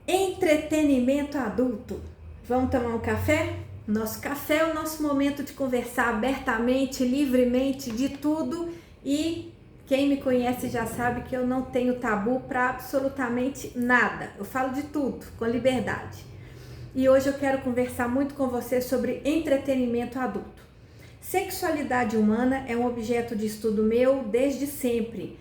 Entretenimento adulto. Vamos tomar um café? Nosso café é o nosso momento de conversar abertamente, livremente, de tudo. E quem me conhece já sabe que eu não tenho tabu para absolutamente nada. Eu falo de tudo, com liberdade. E hoje eu quero conversar muito com você sobre entretenimento adulto. Sexualidade humana é um objeto de estudo meu desde sempre.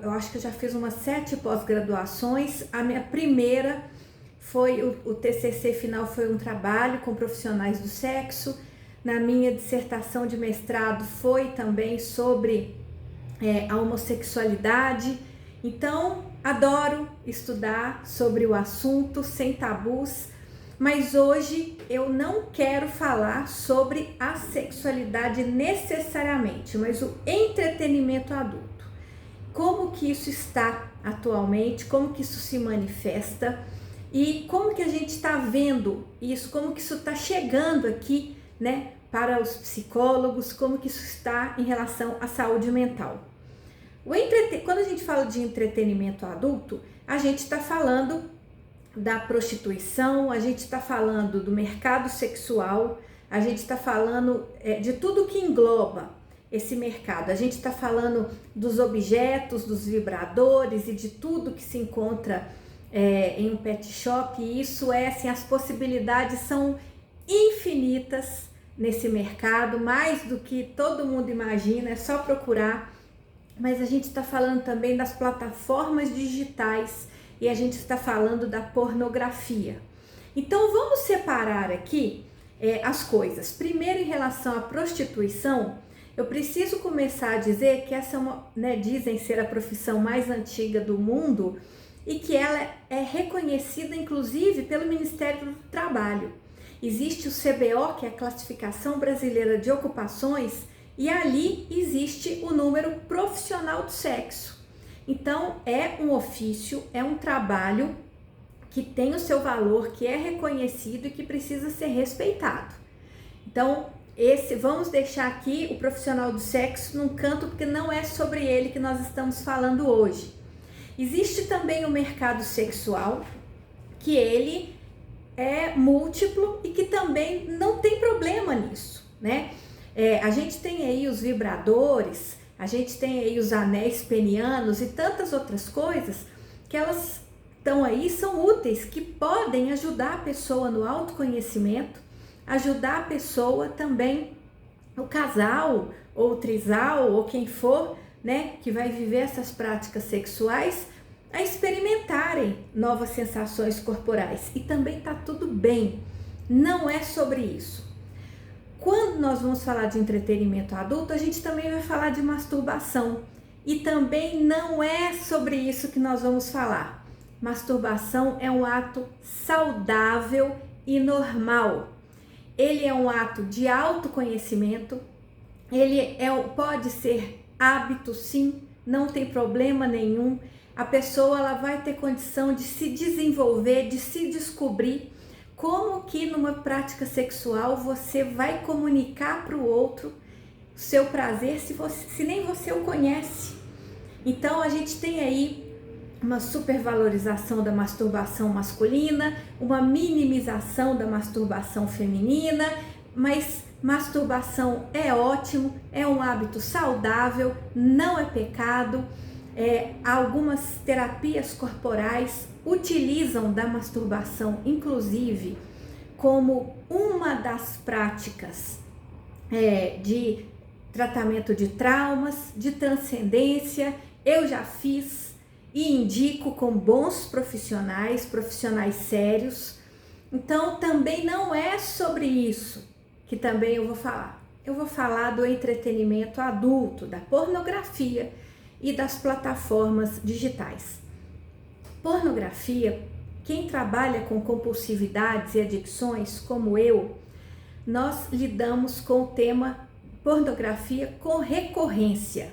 Eu acho que eu já fiz umas 7 pós-graduações. A minha primeira foi, o TCC final foi um trabalho com profissionais do sexo. Na minha dissertação de mestrado foi também sobre a homossexualidade. Então, adoro estudar sobre o assunto, sem tabus. Mas hoje eu não quero falar sobre a sexualidade necessariamente, mas o entretenimento adulto. Como que isso está atualmente, como que isso se manifesta e como que a gente está vendo isso, como que isso está chegando aqui, né, para os psicólogos, como que isso está em relação à saúde mental. Quando a gente fala de entretenimento adulto, a gente está falando da prostituição, a gente está falando do mercado sexual, a gente está falando de tudo que engloba esse mercado. A gente está falando dos objetos, dos vibradores e de tudo que se encontra em um pet shop. E isso assim, as possibilidades são infinitas nesse mercado, mais do que todo mundo imagina, é só procurar. Mas a gente está falando também das plataformas digitais e a gente está falando da pornografia. Então vamos separar aqui as coisas. Primeiro, em relação à prostituição, eu preciso começar a dizer que essa dizem ser a profissão mais antiga do mundo e que ela é reconhecida inclusive pelo Ministério do Trabalho. Existe o CBO, que é a Classificação Brasileira de Ocupações, e ali existe o número profissional do sexo. Então, é um ofício, é um trabalho que tem o seu valor, que é reconhecido e que precisa ser respeitado. Então, vamos deixar aqui o profissional do sexo num canto, porque não é sobre ele que nós estamos falando hoje. Existe também o mercado sexual, que ele é múltiplo e que também não tem problema nisso, né? A gente tem aí os vibradores, a gente tem aí os anéis penianos e tantas outras coisas que elas estão aí, são úteis, que podem ajudar a pessoa no autoconhecimento, ajudar a pessoa também, o casal ou o trisal ou quem for, né, que vai viver essas práticas sexuais, a experimentarem novas sensações corporais. E também tá tudo bem, não é sobre isso. Quando nós vamos falar de entretenimento adulto, a gente também vai falar de masturbação. E também não é sobre isso que nós vamos falar. Masturbação é um ato saudável e normal. Ele é um ato de autoconhecimento. Pode ser hábito, sim, não tem problema nenhum. A pessoa ela vai ter condição de se desenvolver, de se descobrir. Como que numa prática sexual você vai comunicar para o outro o seu prazer se nem você o conhece? Então a gente tem aí uma supervalorização da masturbação masculina, uma minimização da masturbação feminina, mas masturbação é ótimo, é um hábito saudável, não é pecado. Algumas terapias corporais utilizam da masturbação, inclusive, como uma das práticas de tratamento de traumas, de transcendência. Eu já fiz e indico com bons profissionais sérios. Então, também não é sobre isso que também eu vou falar. Eu vou falar do entretenimento adulto, da pornografia e das plataformas digitais. Pornografia, quem trabalha com compulsividades e adicções, como eu, nós lidamos com o tema pornografia com recorrência.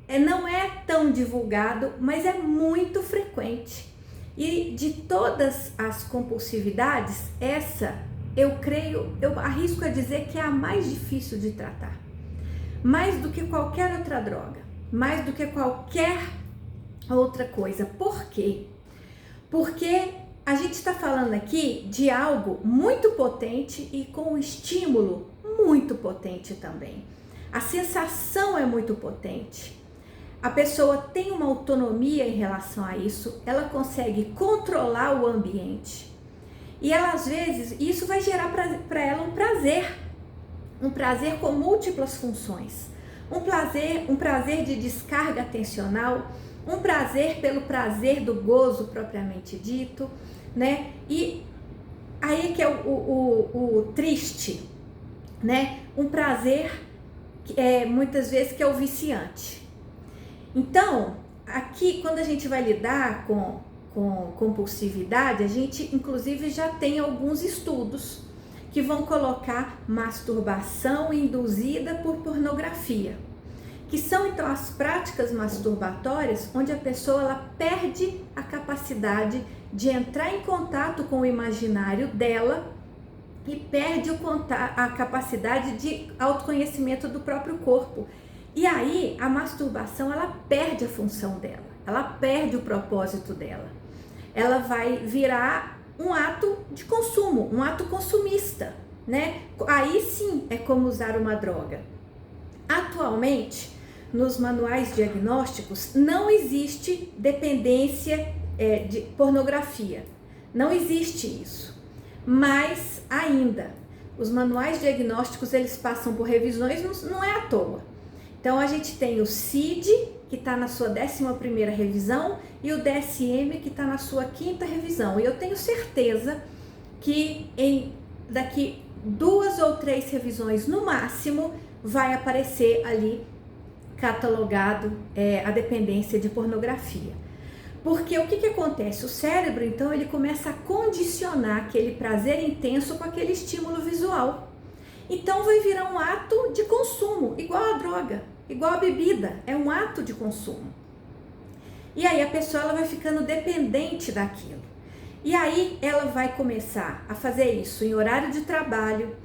Não é tão divulgado, mas é muito frequente. E de todas as compulsividades, essa eu arrisco a dizer que é a mais difícil de tratar. Mais do que qualquer outra droga, mais do que qualquer outra coisa. Por quê? Porque a gente está falando aqui de algo muito potente e com um estímulo muito potente também. A sensação é muito potente. A pessoa tem uma autonomia em relação a isso, ela consegue controlar o ambiente. E ela, às vezes, isso vai gerar para ela um prazer com múltiplas funções. Um prazer de descarga atencional, um prazer pelo prazer do gozo propriamente dito, né? E aí que é o triste, né? Um prazer que muitas vezes que é o viciante. Então, aqui quando a gente vai lidar com compulsividade, a gente inclusive já tem alguns estudos que vão colocar masturbação induzida por pornografia, que são então as práticas masturbatórias onde a pessoa ela perde a capacidade de entrar em contato com o imaginário dela e perde a capacidade de autoconhecimento do próprio corpo. E aí a masturbação ela perde a função dela, ela perde o propósito dela. Ela vai virar um ato de consumo, um ato consumista, né? Aí sim é como usar uma droga. Atualmente, nos manuais diagnósticos, não existe dependência de pornografia. Não existe isso. Mas ainda, os manuais diagnósticos, eles passam por revisões, não é à toa. Então, a gente tem o CID, que está na sua 11ª revisão, e o DSM, que está na sua 5ª revisão. E eu tenho certeza que daqui 2 ou 3 revisões no máximo, vai aparecer ali catalogado a dependência de pornografia. Porque o que acontece? O cérebro, então, ele começa a condicionar aquele prazer intenso com aquele estímulo visual. Então, vai virar um ato de consumo, igual a droga, igual a bebida, é um ato de consumo. E aí a pessoa ela vai ficando dependente daquilo. E aí ela vai começar a fazer isso em horário de trabalho.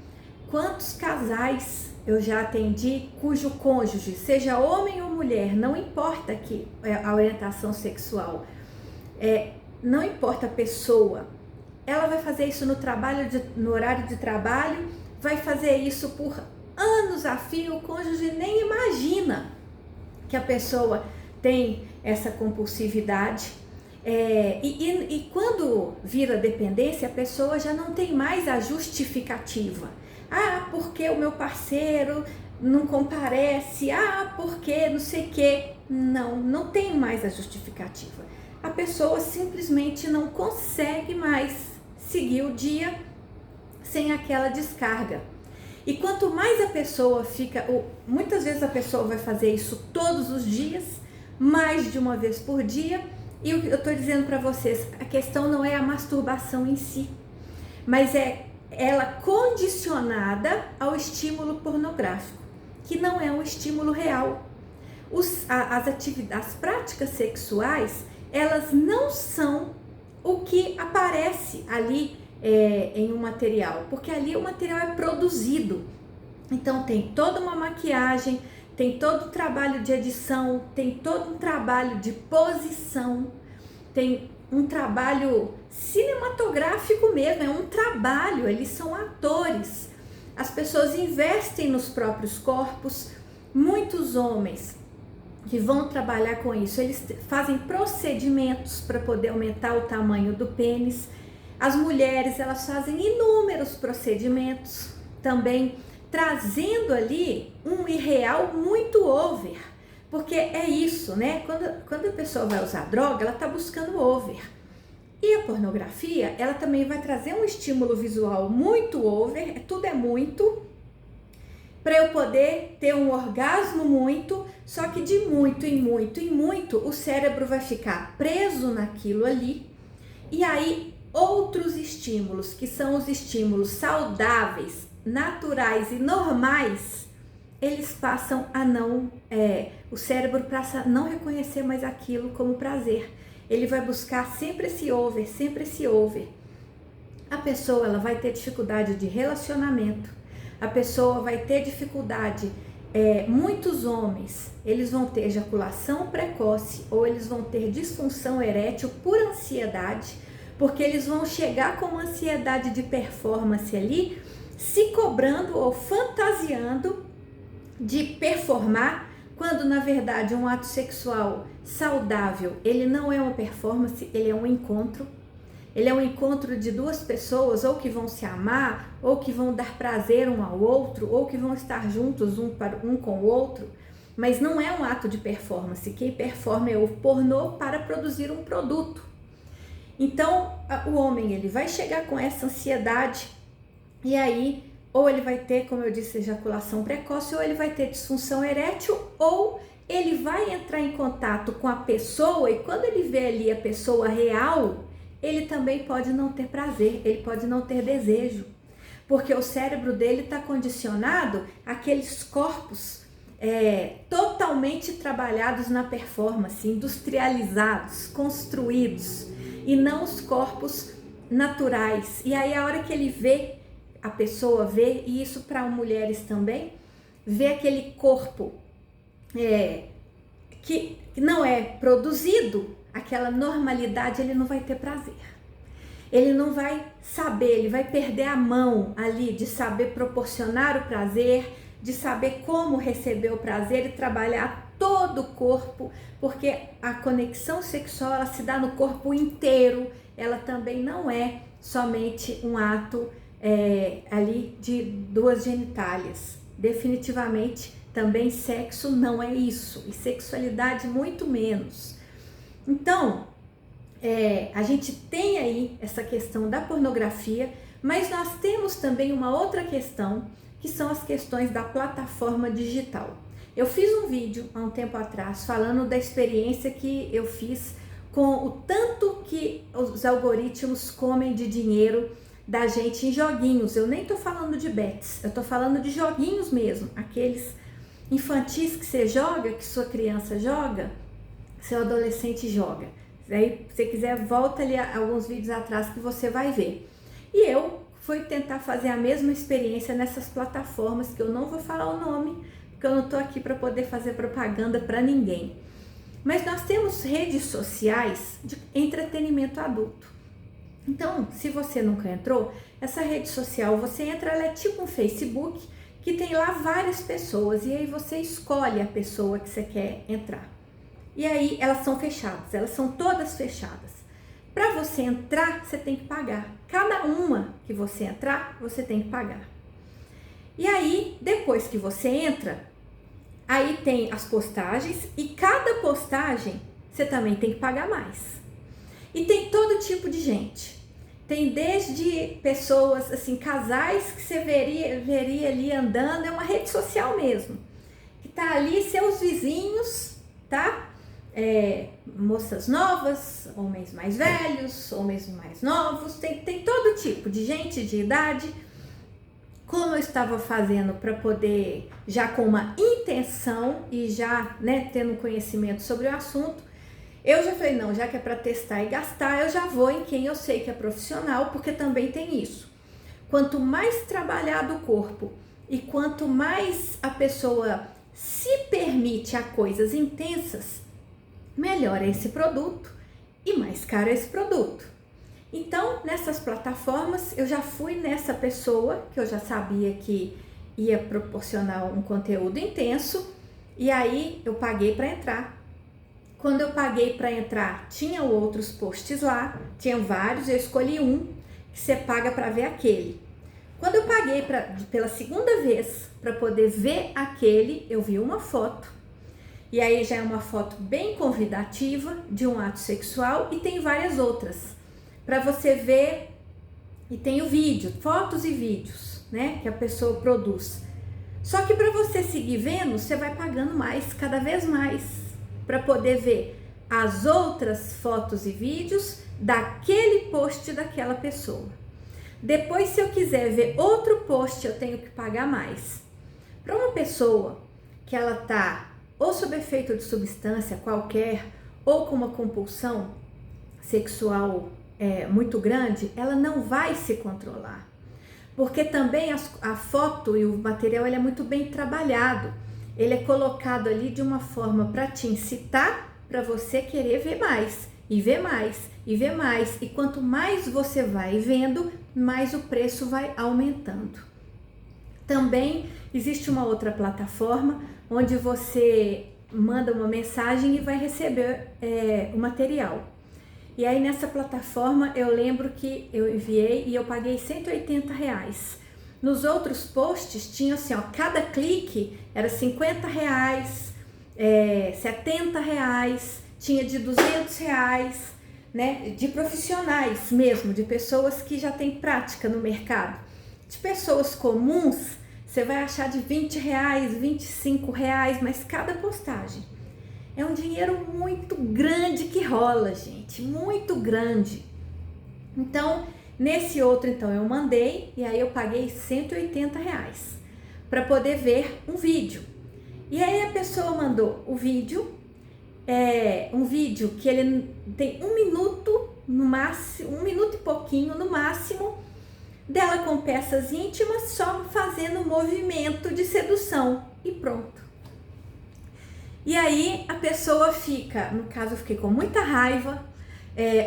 Quantos casais eu já atendi cujo cônjuge, seja homem ou mulher, não importa que a orientação sexual, não importa a pessoa, ela vai fazer isso no horário de trabalho, vai fazer isso por anos a fio, o cônjuge nem imagina que a pessoa tem essa compulsividade. E quando vira dependência, a pessoa já não tem mais a justificativa. Ah, porque o meu parceiro não comparece, porque não sei o quê. Não tem mais a justificativa. A pessoa simplesmente não consegue mais seguir o dia sem aquela descarga. E quanto mais a pessoa fica, muitas vezes a pessoa vai fazer isso todos os dias, mais de uma vez por dia, e eu estou dizendo para vocês, a questão não é a masturbação em si, mas é ela condicionada ao estímulo pornográfico, que não é um estímulo real. As práticas sexuais, elas não são o que aparece ali em um material, porque ali o material é produzido. Então tem toda uma maquiagem, tem todo o trabalho de edição, tem todo um trabalho de posição, tem um trabalho cinematográfico mesmo, é um trabalho, eles são atores. As pessoas investem nos próprios corpos. Muitos homens que vão trabalhar com isso, eles fazem procedimentos para poder aumentar o tamanho do pênis. As mulheres, elas fazem inúmeros procedimentos também, trazendo ali um irreal muito over, porque é isso, né? Quando a pessoa vai usar droga, ela está buscando over. E a pornografia, ela também vai trazer um estímulo visual muito over, tudo é muito, para eu poder ter um orgasmo muito, só que de muito em muito em muito, o cérebro vai ficar preso naquilo ali, e aí outros estímulos, que são os estímulos saudáveis, naturais e normais, eles passam a o cérebro passa a não reconhecer mais aquilo como prazer. Ele vai buscar sempre esse over, sempre esse over. A pessoa ela vai ter dificuldade de relacionamento, a pessoa vai ter dificuldade muitos homens, eles vão ter ejaculação precoce ou eles vão ter disfunção erétil por ansiedade, porque eles vão chegar com uma ansiedade de performance ali, se cobrando ou fantasiando de performar, quando na verdade um ato sexual saudável, ele não é uma performance, ele é um encontro. Ele é um encontro de duas pessoas, ou que vão se amar, ou que vão dar prazer um ao outro, ou que vão estar juntos um com o outro, mas não é um ato de performance. Quem performa é o pornô para produzir um produto. Então, o homem, ele vai chegar com essa ansiedade, e aí, ou ele vai ter, como eu disse, ejaculação precoce, ou ele vai ter disfunção erétil, ou ele vai entrar em contato com a pessoa, e quando ele vê ali a pessoa real, ele também pode não ter prazer, ele pode não ter desejo, porque o cérebro dele está condicionado àqueles corpos totalmente trabalhados na performance, industrializados, construídos, e não os corpos naturais. E aí a hora que ele vê, a pessoa vê, e isso para mulheres também, vê aquele corpo que não é produzido, aquela normalidade, ele não vai ter prazer. Ele não vai saber, ele vai perder a mão ali de saber proporcionar o prazer, de saber como receber o prazer e trabalhar todo o corpo, porque a conexão sexual, ela se dá no corpo inteiro, ela também não é somente um ato ali de duas genitálias. Definitivamente, também sexo não é isso, e sexualidade muito menos. Então, a gente tem aí essa questão da pornografia, mas nós temos também uma outra questão, que são as questões da plataforma digital. Eu fiz um vídeo há um tempo atrás falando da experiência que eu fiz com o tanto que os algoritmos comem de dinheiro da gente em joguinhos. Eu nem tô falando de bets, eu tô falando de joguinhos mesmo, aqueles infantis que você joga, que sua criança joga, seu adolescente joga. Aí, se você quiser, volta ali alguns vídeos atrás que você vai ver. E eu fui tentar fazer a mesma experiência nessas plataformas, que eu não vou falar o nome, porque eu não tô aqui para poder fazer propaganda para ninguém. Mas nós temos redes sociais de entretenimento adulto. Então, se você nunca entrou, essa rede social, você entra, ela é tipo um Facebook, que tem lá várias pessoas, e aí você escolhe a pessoa que você quer entrar. E aí elas são fechadas, elas são todas fechadas. Para você entrar, você tem que pagar. Cada uma que você entrar, você tem que pagar. E aí, depois que você entra, aí tem as postagens, e cada postagem você também tem que pagar mais. E tem todo tipo de gente. Tem desde pessoas, assim, casais que você veria ali andando, é uma rede social mesmo. Que tá ali, seus vizinhos, tá? Moças novas, homens mais velhos, homens mais novos, tem todo tipo de gente, de idade. Como eu estava fazendo para poder, já com uma intenção e já, né, tendo conhecimento sobre o assunto, eu já falei, não, já que é para testar e gastar, eu já vou em quem eu sei que é profissional, porque também tem isso. Quanto mais trabalhado o corpo e quanto mais a pessoa se permite a coisas intensas, melhor é esse produto e mais caro é esse produto. Então, nessas plataformas, eu já fui nessa pessoa que eu já sabia que ia proporcionar um conteúdo intenso, e aí eu paguei para entrar. Quando eu paguei para entrar, tinha outros posts lá, tinham vários, eu escolhi um que você paga para ver aquele. Quando eu paguei pela segunda vez para poder ver aquele, eu vi uma foto. E aí já é uma foto bem convidativa de um ato sexual, e tem várias outras para você ver, e tem o vídeo, fotos e vídeos, né, que a pessoa produz. Só que para você seguir vendo, você vai pagando mais, cada vez mais, para poder ver as outras fotos e vídeos daquele post daquela pessoa. Depois, se eu quiser ver outro post, eu tenho que pagar mais. Para uma pessoa que ela tá ou sob efeito de substância qualquer, ou com uma compulsão sexual muito grande, ela não vai se controlar. Porque também a foto e o material, ele é muito bem trabalhado. ele é colocado ali de uma forma para te incitar, para você querer ver mais, e ver mais, e ver mais. E quanto mais você vai vendo, mais o preço vai aumentando. Também existe uma outra plataforma onde você manda uma mensagem e vai receber o material. E aí nessa plataforma eu lembro que eu enviei e eu paguei R$180. Nos outros posts tinha assim, ó, cada clique era R$50, R$70, tinha de R$200, né? De profissionais mesmo, de pessoas que já têm prática no mercado. De pessoas comuns, você vai achar de R$20, R$25, mas cada postagem. É um dinheiro muito grande que rola, gente, muito grande. Então, nesse outro, então, eu mandei e aí eu paguei R$180 para poder ver um vídeo. E aí a pessoa mandou o vídeo, um vídeo que ele tem 1 minuto no máximo, 1 minuto e pouquinho no máximo, dela com peças íntimas, só fazendo movimento de sedução e pronto. E aí a pessoa fica, no caso eu fiquei com muita raiva,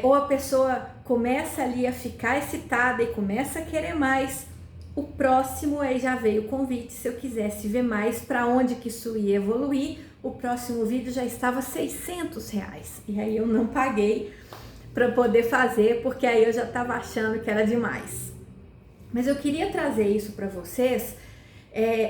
ou a pessoa começa ali a ficar excitada e começa a querer mais. O próximo aí já veio o convite, se eu quisesse ver mais para onde que isso ia evoluir, o próximo vídeo já estava R$600. E aí eu não paguei para poder fazer, porque aí eu já estava achando que era demais. Mas eu queria trazer isso para vocês.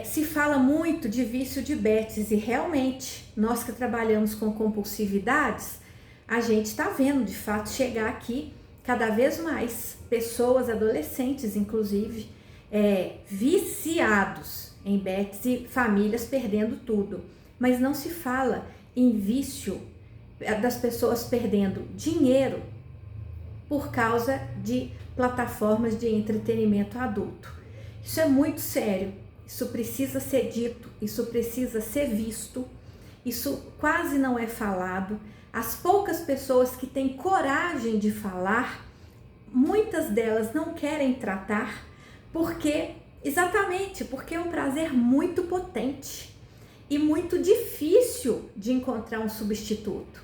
Se fala muito de vício de diabetes e realmente nós que trabalhamos com compulsividades, a gente está vendo de fato chegar aqui cada vez mais pessoas, adolescentes inclusive, viciados em diabetes e famílias perdendo tudo. Mas não se fala em vício das pessoas perdendo dinheiro por causa de plataformas de entretenimento adulto. Isso é muito sério. Isso precisa ser dito, isso precisa ser visto, isso quase não é falado. As poucas pessoas que têm coragem de falar, muitas delas não querem tratar, exatamente porque é um prazer muito potente e muito difícil de encontrar um substituto.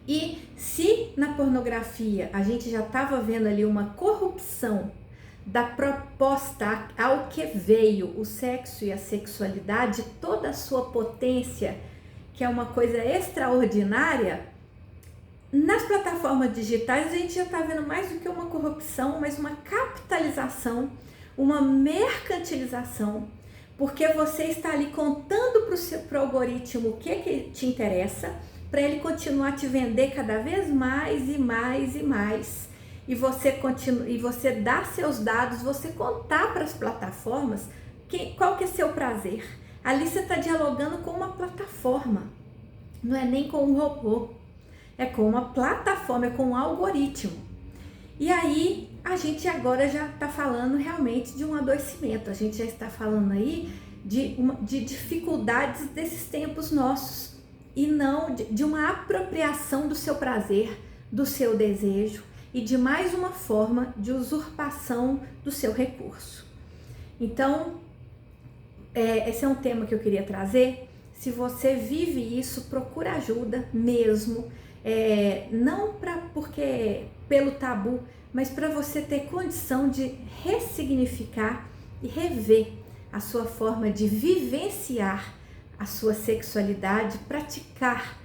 E se na pornografia a gente já estava vendo ali uma corrupção da proposta ao que veio o sexo e a sexualidade, toda a sua potência, que é uma coisa extraordinária, nas plataformas digitais a gente já está vendo mais do que uma corrupção, mas uma capitalização, uma mercantilização, porque você está ali contando para o algoritmo o que te interessa, para ele continuar a te vender cada vez mais e mais e mais. E você dá seus dados, você contar para as plataformas qual que é seu prazer. Ali você está dialogando com uma plataforma, não é nem com um robô, é com uma plataforma, é com um algoritmo. E aí a gente agora já está falando realmente de um adoecimento, a gente já está falando aí de dificuldades desses tempos nossos e não de uma apropriação do seu prazer, do seu desejo, e de mais uma forma de usurpação do seu recurso. Então, esse é um tema que eu queria trazer. Se você vive isso, procura ajuda mesmo, não porque pelo tabu, mas para você ter condição de ressignificar e rever a sua forma de vivenciar a sua sexualidade, praticar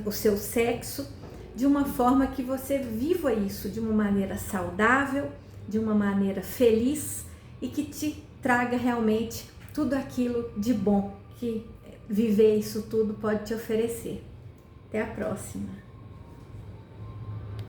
o seu sexo, de uma forma que você viva isso de uma maneira saudável, de uma maneira feliz e que te traga realmente tudo aquilo de bom que viver isso tudo pode te oferecer. Até a próxima!